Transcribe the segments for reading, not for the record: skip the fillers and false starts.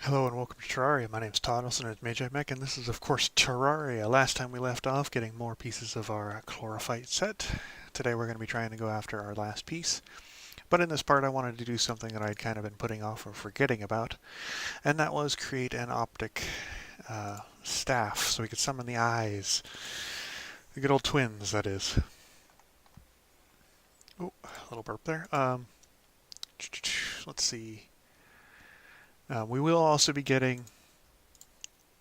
Hello and welcome to Terraria. My name is Todd, also known as Magi Mech, and this is of course Terraria. Last time we left off getting more pieces of our chlorophyte set. Today we're going to be trying to go after our last piece. But in this part I wanted to do something that I'd kind of been putting off or forgetting about, and that was create an optic staff so we could summon the eyes. The good old twins, that is. Oh, a little burp there. Let's see. We will also be getting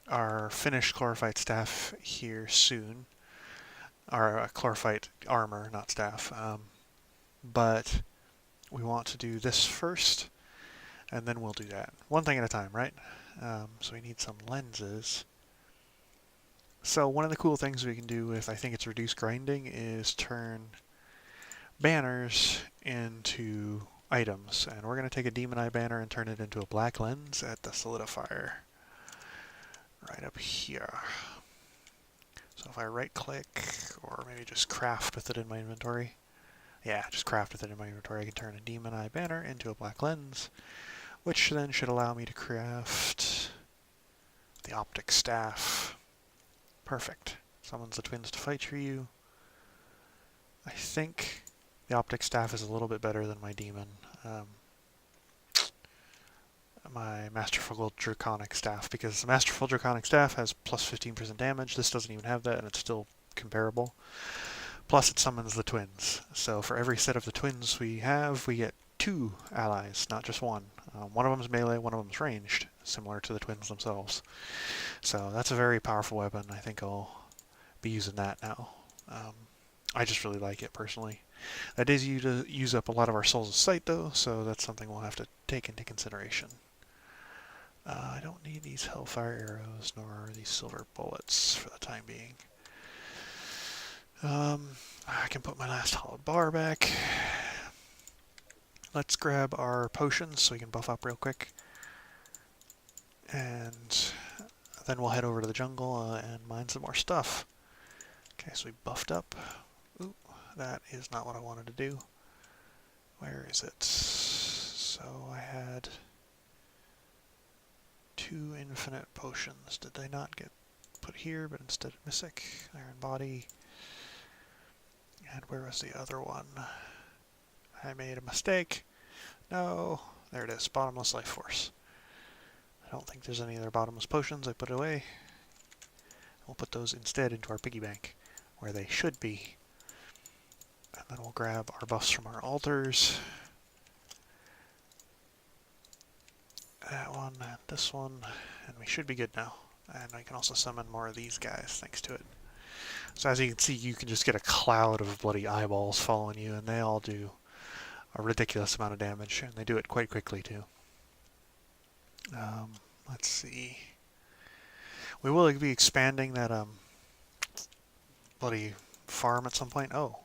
our finished chlorophyte staff here soon. Our chlorophyte armor, not staff. But we want to do this first, and then we'll do that. One thing at a time, right? So we need some lenses. So one of the cool things we can do with, I think it's reduced grinding, is turn banners into items. And we're going to take a demon eye banner and turn it into a black lens at the solidifier. Right up here. So if I right click, or maybe just craft with it in my inventory. Yeah, just craft with it in my inventory. I can turn a demon eye banner into a black lens, which then should allow me to craft the optic staff. Perfect. Summons the twins to fight for you. I think the optic staff is a little bit better than my demon. My Masterful Draconic Staff, because the Masterful Draconic Staff has plus 15% damage. This doesn't even have that, and it's still comparable. Plus it summons the twins. So for every set of the twins we have, we get 2 allies, not just one. One of them is melee, one of them is ranged, similar to the twins themselves. So that's a very powerful weapon. I think I'll be using that now. I just really like it personally. That is use up a lot of our Souls of Sight though, so that's something we'll have to take into consideration. I don't need these Hellfire arrows, nor these silver bullets for the time being. I can put my last hollowed bar back. Let's grab our potions so we can buff up real quick. And then we'll head over to the jungle and mine some more stuff. Okay, so we buffed up. Ooh, that is not what I wanted to do. Where is it? So I had 2 infinite potions. Did they not get put here, but instead Mystic, Iron Body? And where was the other one? I made a mistake. No, there it is, Bottomless Life Force. I don't think there's any other bottomless potions. I put it away. We'll put those instead into our piggy bank, where they should be. And then we'll grab our buffs from our altars. That one, and this one, and we should be good now. And I can also summon more of these guys thanks to it. So as you can see, you can just get a cloud of bloody eyeballs following you, and they all do a ridiculous amount of damage, and they do it quite quickly too. Let's see. We will be expanding that bloody farm at some point. Oh,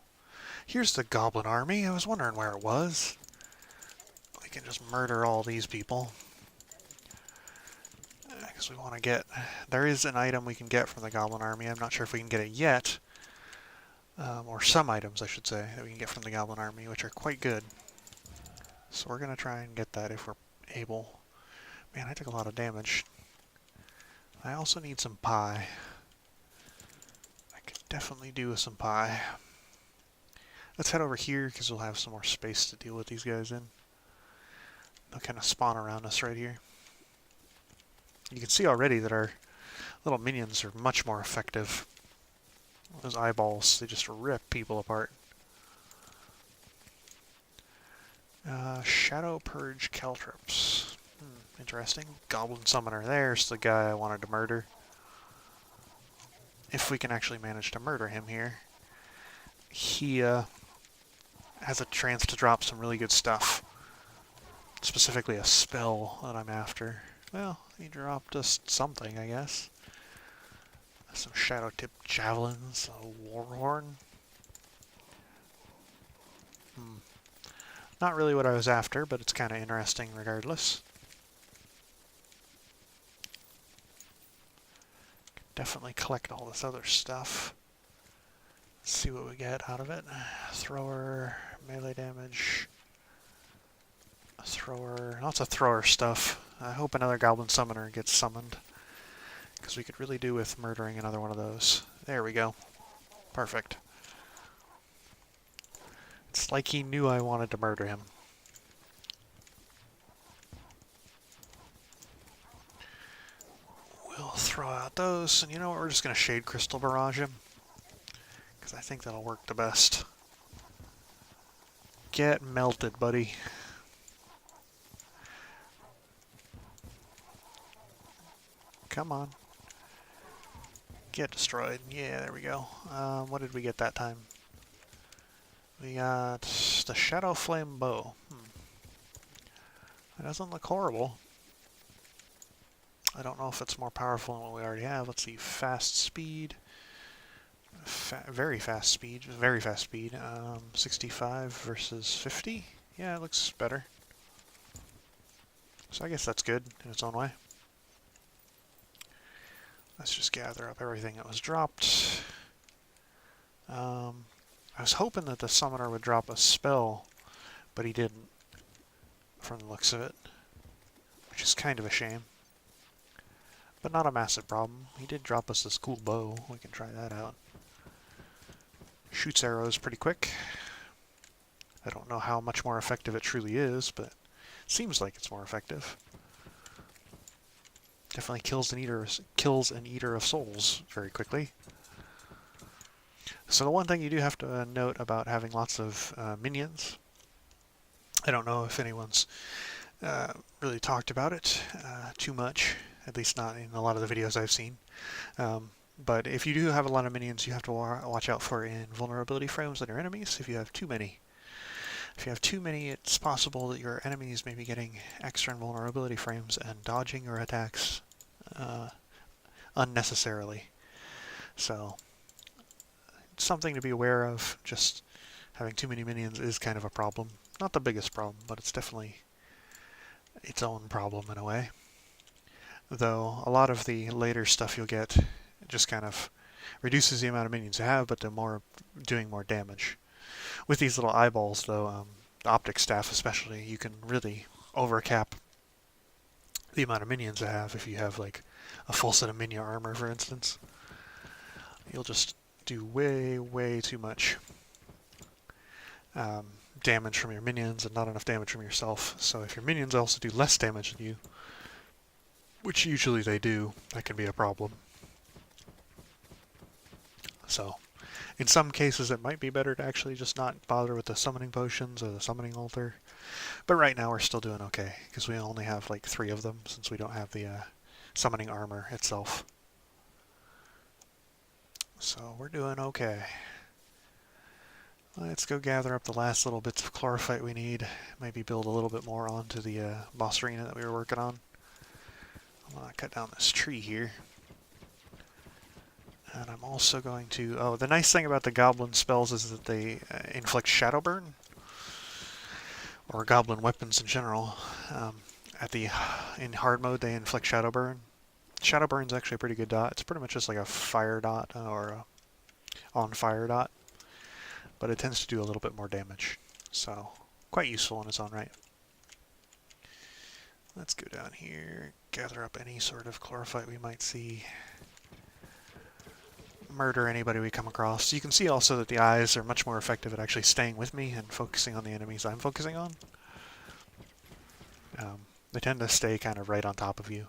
here's the goblin army. I was wondering where it was. We can just murder all these people. Because we want to get... There is an item we can get from the goblin army. I'm not sure if we can get it yet. Or some items, I should say, that we can get from the goblin army, which are quite good. So we're going to try and get that if we're able. Man, I took a lot of damage. I also need some pie. I could definitely do with some pie. Let's head over here, because we'll have some more space to deal with these guys in. They'll kind of spawn around us right here. You can see already that our little minions are much more effective. Those eyeballs, they just rip people apart. Shadow Purge Caltrops. Interesting. Goblin Summoner. There's the guy I wanted to murder. If we can actually manage to murder him here. He has a chance to drop some really good stuff. Specifically a spell that I'm after. Well, he dropped us something, I guess. Some shadow-tipped javelins, a warhorn. Not really what I was after, but it's kind of interesting regardless. Definitely collect all this other stuff. Let's see what we get out of it. Thrower, melee damage. Thrower, lots of thrower stuff. I hope another Goblin Summoner gets summoned, because we could really do with murdering another one of those. There we go. Perfect. It's like he knew I wanted to murder him. We'll throw out those, and you know what, we're just going to Shade Crystal Barrage him, because I think that'll work the best. Get melted, buddy. Come on. Get destroyed. Yeah, there we go. What did we get that time? We got the Shadow Flame Bow. That doesn't look horrible. I don't know if it's more powerful than what we already have. Let's see. Fast speed. Very fast speed. 65 versus 50. Yeah, it looks better. So I guess that's good in its own way. Let's just gather up everything that was dropped. I was hoping that the summoner would drop a spell, but he didn't, from the looks of it, which is kind of a shame. But not a massive problem. He did drop us this cool bow. We can try that out. Shoots arrows pretty quick. I don't know how much more effective it truly is, but it seems like it's more effective. Definitely kills an eater of souls very quickly. So the one thing you do have to note about having lots of minions, I don't know if anyone's really talked about it too much, at least not in a lot of the videos I've seen. But if you do have a lot of minions, you have to watch out for invulnerability frames on your enemies if you have too many. If you have too many, it's possible that your enemies may be getting extra invulnerability frames and dodging your attacks unnecessarily. So, something to be aware of. Just having too many minions is kind of a problem. Not the biggest problem, but it's definitely its own problem in a way. Though, a lot of the later stuff you'll get just kind of reduces the amount of minions you have, but they're doing more damage. With these little eyeballs, though, the optic staff especially, you can really overcap the amount of minions you have. If you have like a full set of minion armor, for instance, you'll just do way too much damage from your minions and not enough damage from yourself. So if your minions also do less damage than you, which usually they do, that can be a problem. So in some cases, it might be better to actually just not bother with the summoning potions or the summoning altar. But right now, we're still doing okay, because we only have like 3 of them, since we don't have the summoning armor itself. So we're doing okay. Let's go gather up the last little bits of chlorophyte we need. Maybe build a little bit more onto the boss arena that we were working on. I'm going to cut down this tree here. And I'm also going to... Oh, the nice thing about the goblin spells is that they inflict shadow burn, or goblin weapons in general. In hard mode, they inflict shadow burn. Shadow burn's actually a pretty good dot. It's pretty much just like a fire dot or a on fire dot, but it tends to do a little bit more damage. So quite useful in its own right. Let's go down here, gather up any sort of chlorophyte we might see. Murder anybody we come across. You can see also that the eyes are much more effective at actually staying with me and focusing on the enemies I'm focusing on. They tend to stay kind of right on top of you.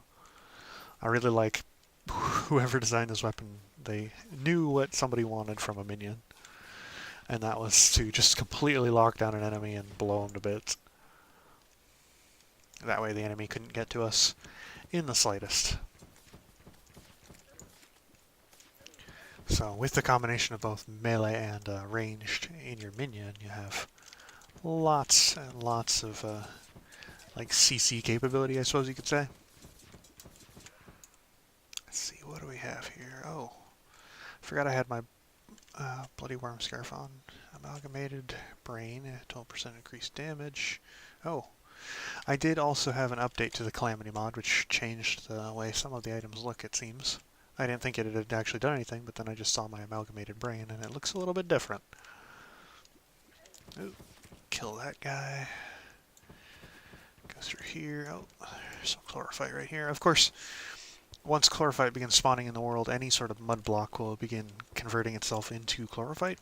I really like whoever designed this weapon. They knew what somebody wanted from a minion, and that was to just completely lock down an enemy and blow him to bits. That way the enemy couldn't get to us in the slightest. So with the combination of both melee and ranged in your minion, you have lots and lots of like CC capability, I suppose you could say. Let's see, what do we have here? Oh, forgot I had my Bloody Worm Scarf on. Amalgamated Brain, 12% increased damage. Oh, I did also have an update to the Calamity mod, which changed the way some of the items look, it seems. I didn't think it had actually done anything, but then I just saw my Amalgamated Brain, and it looks a little bit different. Ooh, kill that guy. Go through here. Oh, some chlorophyte right here. Of course, once chlorophyte begins spawning in the world, any sort of mud block will begin converting itself into chlorophyte.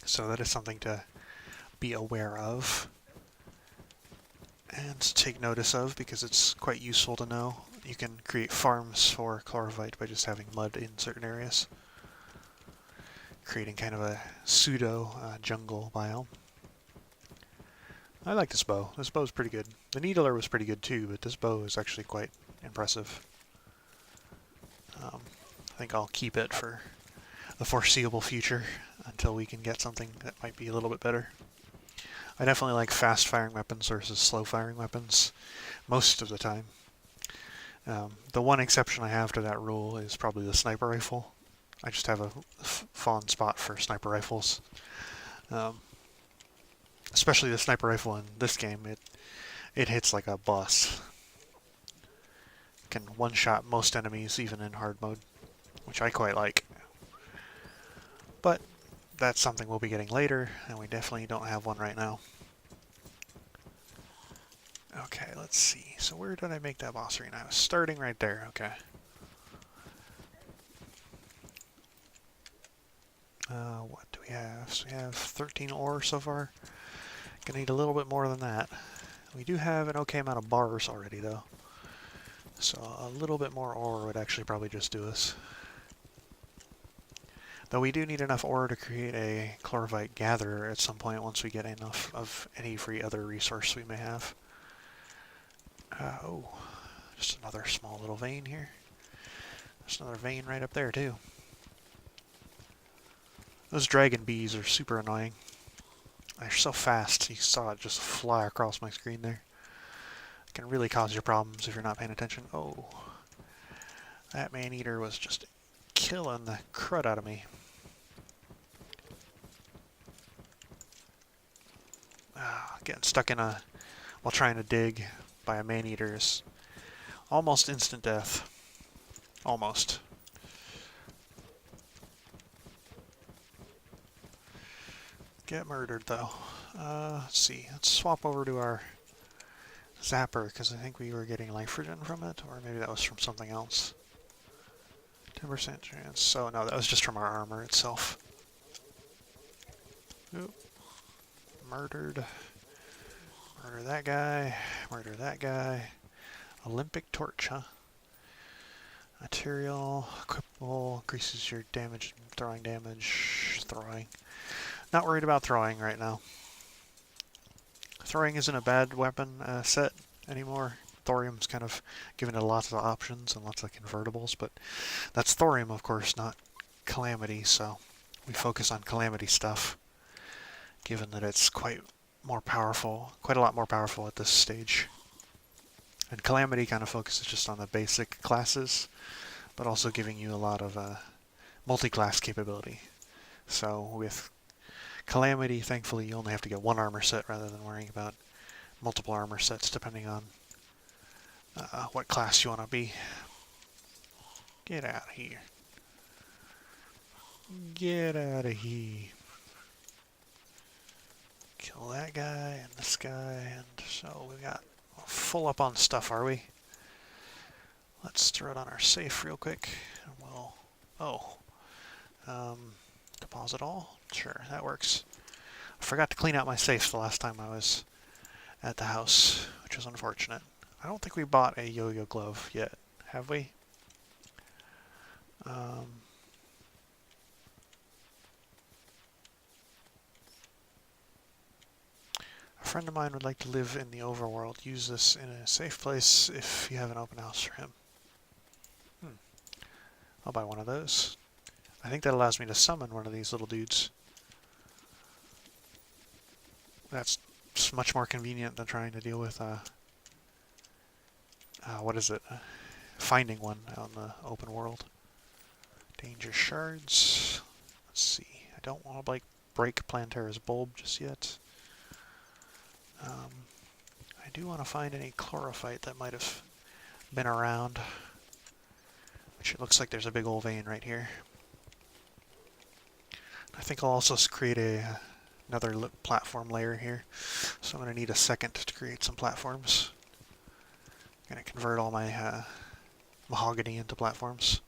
So that is something to be aware of and take notice of, because it's quite useful to know. You can create farms for chlorophyte by just having mud in certain areas, creating kind of a pseudo jungle biome. I like this bow. This bow is pretty good. The needler was pretty good too, but this bow is actually quite impressive. I think I'll keep it for the foreseeable future until we can get something that might be a little bit better. I definitely like fast-firing weapons versus slow-firing weapons most of the time. The one exception I have to that rule is probably the sniper rifle. I just have a fond spot for sniper rifles. Especially the sniper rifle in this game, it hits like a bus. Can one-shot most enemies even in hard mode, which I quite like. But that's something we'll be getting later, and we definitely don't have one right now. Okay, let's see. So where did I make that boss arena? I was starting right there, okay. What do we have? So we have 13 ore so far. Gonna need a little bit more than that. We do have an okay amount of bars already, though. So a little bit more ore would actually probably just do us. Though we do need enough ore to create a chlorophyte gatherer at some point once we get enough of any free other resource we may have. Oh, just another small little vein here. There's another vein right up there, too. Those dragon bees are super annoying. They're so fast. You saw it just fly across my screen there. It can really cause you problems if you're not paying attention. Oh, that man-eater was just killing the crud out of me. Getting stuck in a... while trying to dig by a man-eater is almost instant death. Almost. Get murdered, though. Let's see. Let's swap over to our zapper, because I think we were getting life regen from it, or maybe that was from something else. 10% chance. So, no, that was just from our armor itself. Oop. Murdered. Murder that guy. Murder that guy. Olympic torch, huh? Material. Equipable. Increases your damage. Throwing damage. Throwing. Not worried about throwing right now. Throwing isn't a bad weapon set anymore. Thorium's kind of given it lots of options and lots of convertibles, but that's thorium, of course, not calamity, so we focus on calamity stuff, given that it's quite more powerful, quite a lot more powerful at this stage. And calamity kind of focuses just on the basic classes, but also giving you a lot of multi-class capability. So with Calamity, thankfully, you only have to get one armor set rather than worrying about multiple armor sets depending on what class you want to be. Get out of here. Get out of here. Kill that guy and this guy, and so we got full up on stuff, are we? Let's throw it on our safe real quick, and we'll... deposit all? Sure, that works. I forgot to clean out my safe the last time I was at the house, which was unfortunate. I don't think we bought a yo-yo glove yet, have we? A friend of mine would like to live in the overworld. Use this in a safe place if you have an open house for him. I'll buy one of those. I think that allows me to summon one of these little dudes. That's much more convenient than trying to deal with, what is it? Finding one out in the open world. Danger shards. Let's see. I don't want to, break Plantera's bulb just yet. I do want to find any chlorophyte that might have been around. Which it looks like there's a big old vein right here. I think I'll also create another platform layer here. So I'm going to need a second to create some platforms. Gonna convert all my mahogany into platforms.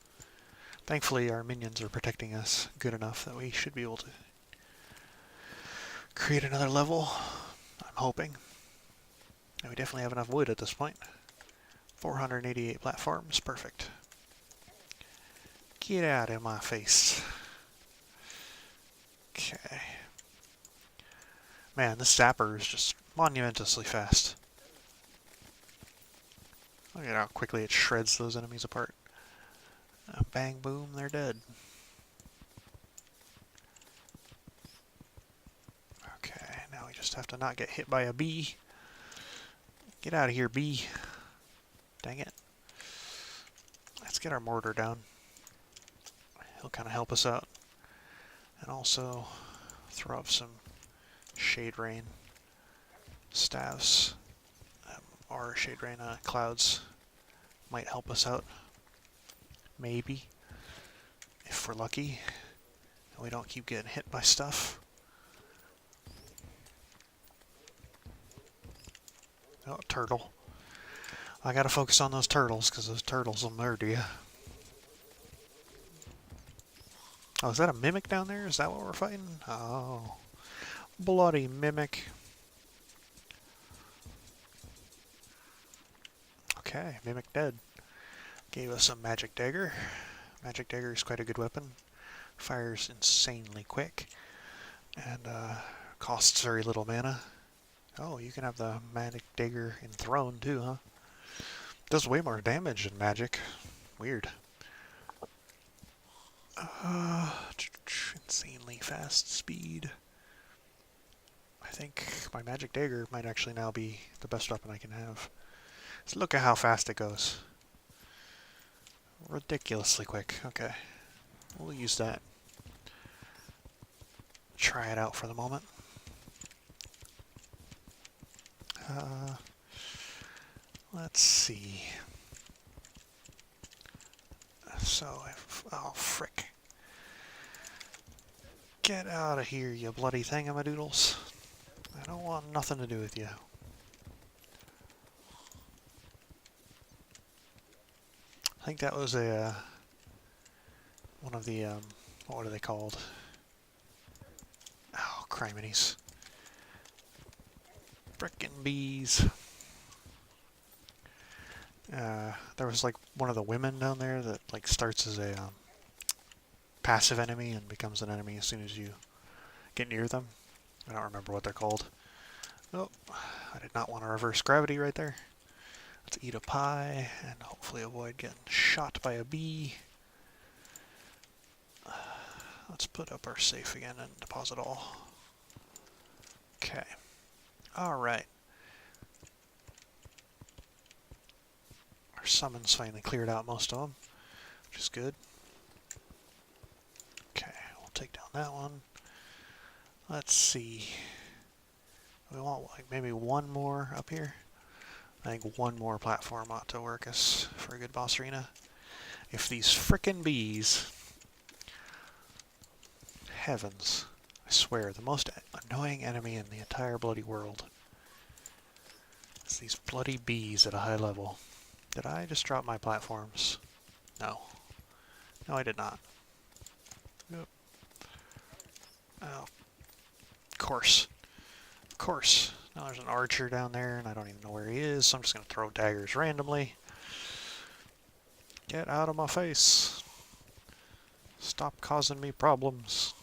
Thankfully, our minions are protecting us good enough that we should be able to create another level. I'm hoping. And we definitely have enough wood at this point. 488 platforms, perfect. Get out of my face. Okay. Man, this zapper is just monumentously fast. Look at how quickly it shreds those enemies apart. Bang, boom, they're dead. Okay, now we just have to not get hit by a bee. Get out of here, bee. Dang it. Let's get our mortar down. He'll kind of help us out. And also throw up some shade rain staves. Or shade rain clouds might help us out. Maybe. If we're lucky. And we don't keep getting hit by stuff. Oh, turtle. I gotta focus on those turtles, because those turtles will murder you. Oh, is that a mimic down there? Is that what we're fighting? Oh. Bloody mimic. Okay, mimic dead. Gave us a magic dagger. Magic dagger is quite a good weapon. Fires insanely quick. And costs very little mana. Oh, you can have the magic dagger enthroned too, huh? Does way more damage than magic. Weird. Insanely fast speed. I think my magic dagger might actually now be the best weapon I can have. So look at how fast it goes. Ridiculously quick. Okay. We'll use that. Try it out for the moment. Let's see. So, oh, frick. Get out of here, you bloody thingamadoodles. I don't want nothing to do with you. I think that was a, one of the, what are they called? Oh, criminies. Frickin' bees. There was like one of the women down there that like starts as a passive enemy and becomes an enemy as soon as you get near them. I don't remember what they're called. Oh, I did not want to reverse gravity right there. Let's eat a pie and hopefully avoid getting shot by a bee. Let's put up our safe again and deposit all. Okay. Alright. Our summons finally cleared out most of them, which is good. Okay, we'll take down that one. Let's see. We want like maybe one more up here. I think one more platform ought to work us for a good boss arena. If these frickin' bees... Heavens. I swear, the most annoying enemy in the entire bloody world is these bloody bees at a high level. Did I just drop my platforms? No. No, I did not. Nope. Oh. Of course. Of course. Now there's an archer down there, and I don't even know where he is, so I'm just going to throw daggers randomly. Get out of my face. Stop causing me problems.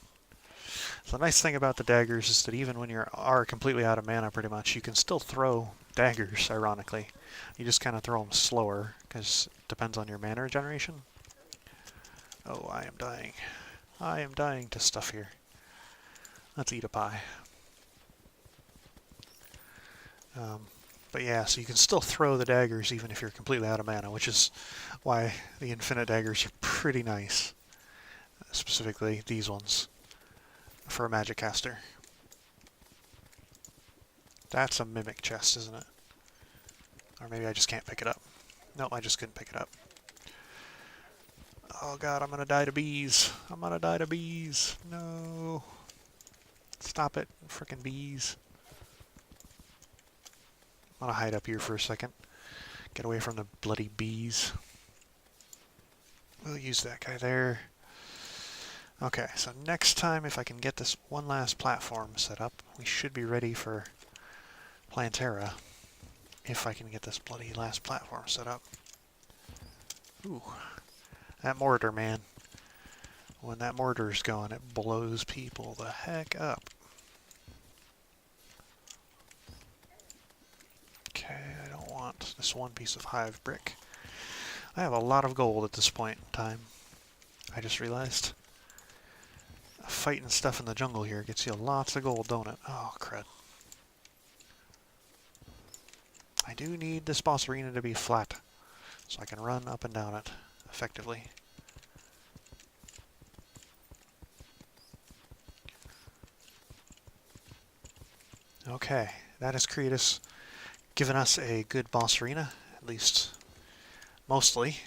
So the nice thing about the daggers is that even when you are completely out of mana, pretty much, you can still throw daggers, ironically. You just kind of throw them slower, because it depends on your mana regeneration. Oh, I am dying. I am dying to stuff here. Let's eat a pie. But yeah, so you can still throw the daggers even if you're completely out of mana, which is why the infinite daggers are pretty nice. Specifically, these ones. For a magic caster. That's a mimic chest, isn't it? Or maybe I just can't pick it up. No, I just couldn't pick it up. Oh god, I'm gonna die to bees. I'm gonna die to bees. No. Stop it, frickin' bees. I'm gonna hide up here for a second. Get away from the bloody bees. We'll use that guy there. Okay, so next time, if I can get this one last platform set up, we should be ready for Plantera. If I can get this bloody last platform set up. Ooh, that mortar, man. When that mortar's going, it blows people the heck up. Okay, I don't want this one piece of hive brick. I have a lot of gold at this point in time. I just realized. Fighting stuff in the jungle here gets you lots of gold, don't it? Oh, crud. I do need this boss arena to be flat, so I can run up and down it effectively. Okay, that has given us a good boss arena, at least mostly.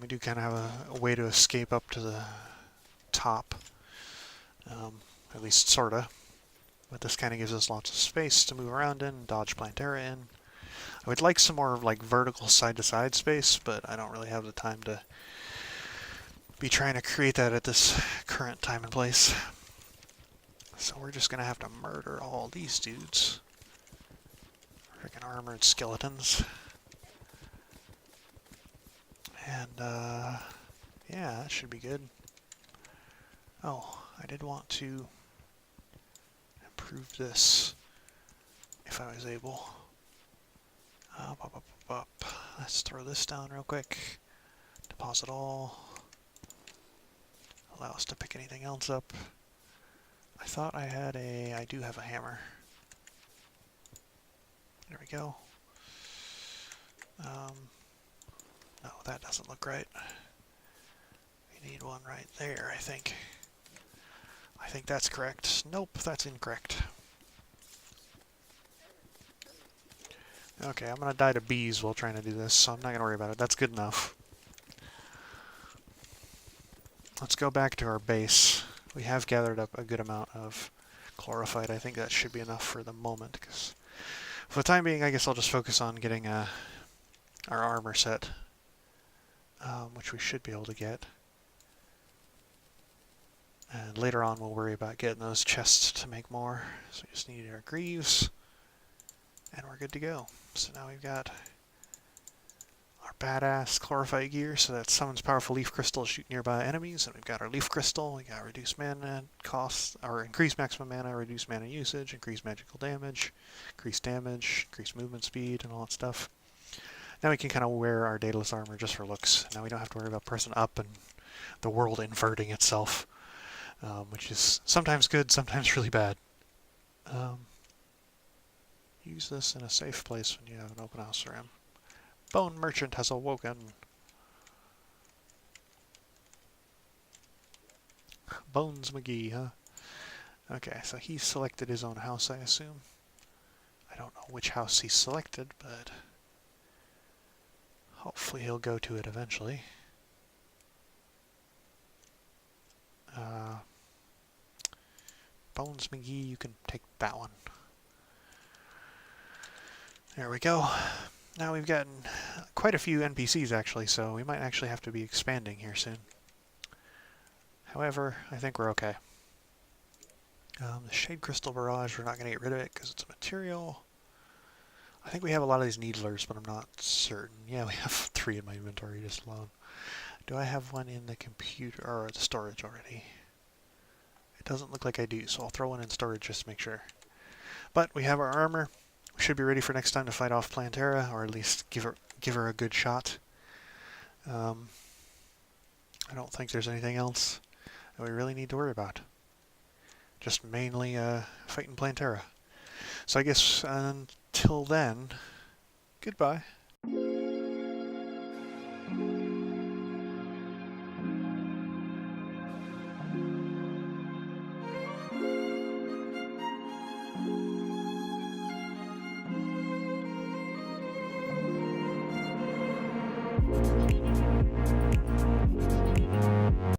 We do kind of have a way to escape up to the top, at least sorta. But this kind of gives us lots of space to move around in, dodge Plantera in. I would like some more like vertical side-to-side space, but I don't really have the time to be trying to create that at this current time and place. So we're just gonna have to murder all these dudes. Freaking armored skeletons. And yeah, that should be good. Oh, I did want to improve this if I was able. Let's throw this down real quick. Deposit all. Allow us to pick anything else up. I thought I had I do have a hammer. There we go. No, that doesn't look right. We need one right there, I think. I think that's correct. Nope, that's incorrect. Okay, I'm gonna die to bees while trying to do this, so I'm not gonna worry about it. That's good enough. Let's go back to our base. We have gathered up a good amount of chlorophyte. I think that should be enough for the moment, because for the time being, I guess I'll just focus on getting our armor set, which we should be able to get. And later on, we'll worry about getting those chests to make more. So we just need our greaves, and we're good to go. So now we've got our badass chlorophyte gear, so that summons powerful leaf crystals shoot nearby enemies, and we've got our leaf crystal, we got reduced mana cost, or increased maximum mana, reduced mana usage, increased magical damage, increased movement speed, and all that stuff. Now we can kind of wear our Daedalus armor just for looks. Now we don't have to worry about pressing up and the world inverting itself, which is sometimes good, sometimes really bad. Use this in a safe place when you have an open house around. Bone Merchant has awoken. Bones McGee, huh? Okay, so he selected his own house, I assume. I don't know which house he selected, but hopefully he'll go to it eventually. Bones McGee, you can take that one. There we go. Now we've gotten quite a few NPCs actually, so we might actually have to be expanding here soon. However, I think we're okay. The Shade Crystal Barrage, we're not going to get rid of it because it's a material. I think we have a lot of these needlers, but I'm not certain. Yeah, we have 3 in my inventory just alone. Do I have one in the computer or the storage already? It doesn't look like I do, so I'll throw one in storage just to make sure. But we have our armor. We should be ready for next time to fight off Plantera, or at least give her a good shot. I don't think there's anything else that we really need to worry about. Just mainly fighting Plantera. So I guess until then, goodbye.